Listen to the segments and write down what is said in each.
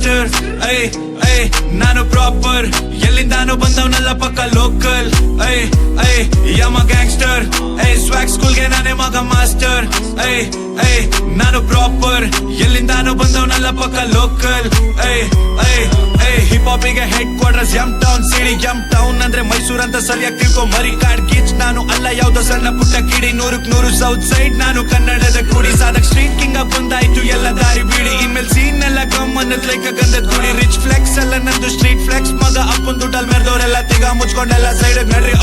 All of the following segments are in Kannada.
ಮಾಸ್ಟರ್. ಐ ಐ ನಾನು ಪ್ರಾಪರ್, ಎಲ್ಲಿಂದಾನು ಬಂದವನಲ್ಲ ಪಕ್ಕ ಲೋಕಲ್. ಐ ಐ ಯಮ ಗ್ಯಾಂಗ್ಸ್ಟರ್, ಐ ಸ್ವಾಗ್ ಸ್ಕೂಲ್ಗೆ ನಾನೇ ಮಗ ಮಾಸ್ಟರ್. ಐ ಐ ನಾನು ಪ್ರಾಪರ್, ಎಲ್ಲಿಂದಾನು ಬಂದವನಲ್ಲ ಪಕ್ಕ local. I I I hip ಹಾಪಿಗೆ ಹೆಡ್ ಕ್ವಾರ್ಟರ್ಸ್ ಎಂ ಟೌನ್. ಸಿಡಿ ಎಂ ಟೌನ್ ಅಂದ್ರೆ ಮೈಸೂರ್ ಅಂತ ಸರಿಯಾಗಿ ತಿಳ್ಕೊ. ಮರಿ ಕಾಡ್ ಕಿಚ್ ನಾನು ಅಲ್ಲ ಯಾವ್ದೋ ಸಣ್ಣ ಪುಟ್ಟ ಕಿಡಿ. 100ಕ್ಕೆ 100 ಸೌತ್ ಸೈಡ್ ನಾನು ಕನ್ನಡದ ಕುಡಿ. ಸಾಧಕ್ ಸ್ಟ್ರೀಟ್ ಕಿಂಗ್ ಬಂದಾಯ್ತು ಎಲ್ಲ ದಾರಿ ಬೀಡಿ. ಇನ್ಮೇಲೆ ಸೀನ್ ಎಲ್ಲ ಕಮ್ ಅನ್ನದ್ ಲೈಕ್ ಗಂಧದ ಗುಡಿ. ರಿಚ್ ಫ್ಲೆಕ್ಸ್ ಎಲ್ಲ ನಂದು ಸ್ಟ್ರೀಟ್ ಫ್ಲೆಕ್ಸ್. ಮಗ ಅಪ್ಪನ್ ದುಡ್ಡಲ್ ಮೆರೆದವ್ರೆಲ್ಲ ತಿಗ ಮುಚ್ಕೊಂಡೆಲ್ಲ ಸೈಡ್ ನಡ್ರಿ.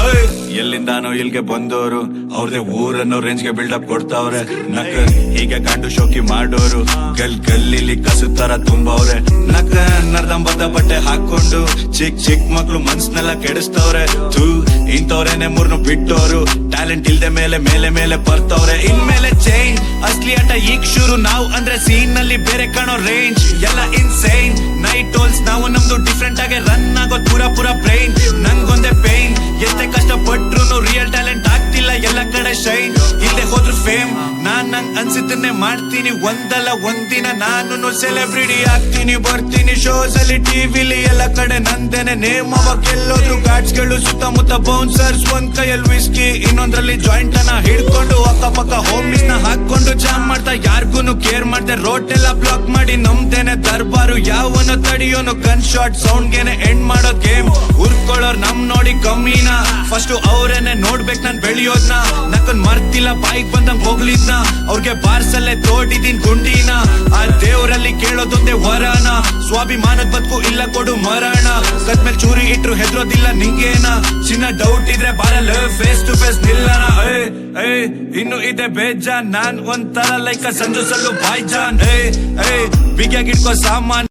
ಎಲ್ಲಿಂದಾನೋ ಇಲ್ಗೆ ಬಂದೋರು ಅವ್ರದೇ ಊರನ್ನೋ ರೇಂಜ್ಗೆ ಬಿಲ್ಡಪ್ ಕೊಡ್ತಾವ್ರೆ. ನಕ ಹೀಗೆ ಕಂಡು ಶೋಕಿ ಮಾಡೋರು ಗಲ್ಲಿಲಿ ಕಸುತ್ತರ ತುಂಬವ್ರೆ. ನಕ ನರ್ದಂಬದ್ದ ಬಟ್ಟೆ ಹಾಕೊಂಡು ಚಿಕ್ ಮಕ್ಳು ಮನ್ಸ್ನೆಲ್ಲ ಕೆಡಿಸ್ತವ್ರೆ. ಥೂ ಇಂಥವ್ರೇನೆ ಮೂರ್ನು ಬಿಟ್ಟೋರು. ಟ್ಯಾಲೆಂಟ್ ಇಲ್ದೆ ಮೇಲೆ ಬರ್ತವ್ರೆ. ಇನ್ಮೇಲೆ ಚೇಂಜ್ ಅಸ್ಲಿ ಆಟ ಈಗ ಶುರು. ನಾವು ಅಂದ್ರೆ ಸೀನ್ ನಲ್ಲಿ ಬೇರೆ ಕಾಣೋ ರೇಂಜ್ ಎಲ್ಲ ಇನ್ಸೇನ್. ನೈಟ್ ಟೋಲ್ಸ್ ನಾವು ನಮ್ದು ಡಿಫ್ರೆಂಟ್ ಆಗಿ ರನ್ ಆಗೋದ್ ಪೂರ ಬ್ರೈನ್. ನಂಗೊಂದೇ ಪೇನ್, ಎಷ್ಟೇ ಕಷ್ಟ ಪಟ್ರು ರಿಯಲ್ ಟ್ಯಾಲೆಂಟ್ ಆಗ್ತಿಲ್ಲ ಎಲ್ಲ ಕಡೆ ಶೈನ್. ಇಲ್ಲದೆ ಹೋದ್ರು ಫೇಮ್, ನಾನ್ ನಂಗ್ ಅನ್ಸಿದ್ದನ್ನೇ ಮಾಡ್ತೀನಿ. ಒಂದಲ್ಲ ಒಂದಿನ ನಾನು ಸೆಲೆಬ್ರಿಟಿ ಆಗ್ತೀನಿ. ಬರ್ತೀನಿ ಶೋಸ್ ಅಲ್ಲಿ ಟಿವಿಲಿ ಎಲ್ಲ ಕಡೆ ನಂದೇನೆ ನೇಮ್. ಅವಾಗ ಎಲ್ಲೋದ್ರು ಗಾಡ್ಸ್ ಗಳು ಸುತ್ತಮುತ್ತ ಬೌನ್ಸರ್ಸ್. ಒಂದ್ ಕೈಯಲ್ಲಿ ವಿಸ್ಕಿ ಇನ್ನೊಂದ್ರಲ್ಲಿ ಜಾಯಿಂಟ್ ಅನ್ನ ಹಿಡ್ಕೊಂಡು ಅಕ್ಕಪಕ್ಕ ಹೋಮ್ಸ್ ನ ಹಾಕೊಂಡು ಜಾಮ್ ಮಾಡ್ತಾ ಯಾರ್ಗೂನು ಕೇರ್ ಮಾಡ್ದೆ. ರೋಡ್ ಎಲ್ಲ ಬ್ಲಾಕ್ ಮಾಡಿ ನಮ್ದೇನೆ ದರ್ಬಾರು. ಯಾವನು ತಡಿಯೋನು ಗನ್ ಶಾಟ್ ಸೌಂಡ್ ಗೆನೆ ಎಂಡ್ ಮಾಡೋ ಗೇಮ್. ಉರ್ಕೊಳ್ಳೋರ್ ನಮ್ ನೋಡಿ ಕಮ್ಮಿನ, ಫಸ್ಟ್ ಅವ್ರೇನೆ ನೋಡ್ಬೇಕ್ ನಾನ್ ಬೆಳೆಯೋದ್ನ. ನಕ್ಕನ್ ಮರ್ತಿಲ್ಲ ಬಾಯಿಗ್ ಬಂದಂಗ್ ಹೋಗ್ಲಿದ್ನ. ಅವ್ರಿಗೆ ಬಾರ್ಸಲ್ಲೇ ತೋಡಿದೀನ್ ಗುಂಡಿನ. ಆ ದೇವ್ರಲ್ಲಿ ಕೇಳೋದೊಂದೇ ವರನ. ಸ್ವಾಭಿಮಾನದ ಬದುಕು ಇಲ್ಲ ಕೊಡು ಮರಣ. ಕತ್ಮೇಲ್ ಚೂರಿ ಇಟ್ರು ಹೆದ್ರೋದಿಲ್ಲ ನಿಂಗೇನ. ಚಿನ್ನ ಡೌಟ್ ಇದ್ರೆ ಬಾರಲ್ಲ ಫೇಸ್ ಟು ಫೇಸ್ ನಿಲ್ಲನ. ಇನ್ನು ಇದೆ ಬೇಜಾನ್, ನಾನ್ ಒಂಥರ ಲೈಕ್ ಸಂಜು ಸಲ್ಲು ಬಾಯ್ಜಾನ್. ಬಿಗಿಯಾಗಿಟ್ಕೋ ಸಾಮಾನ್.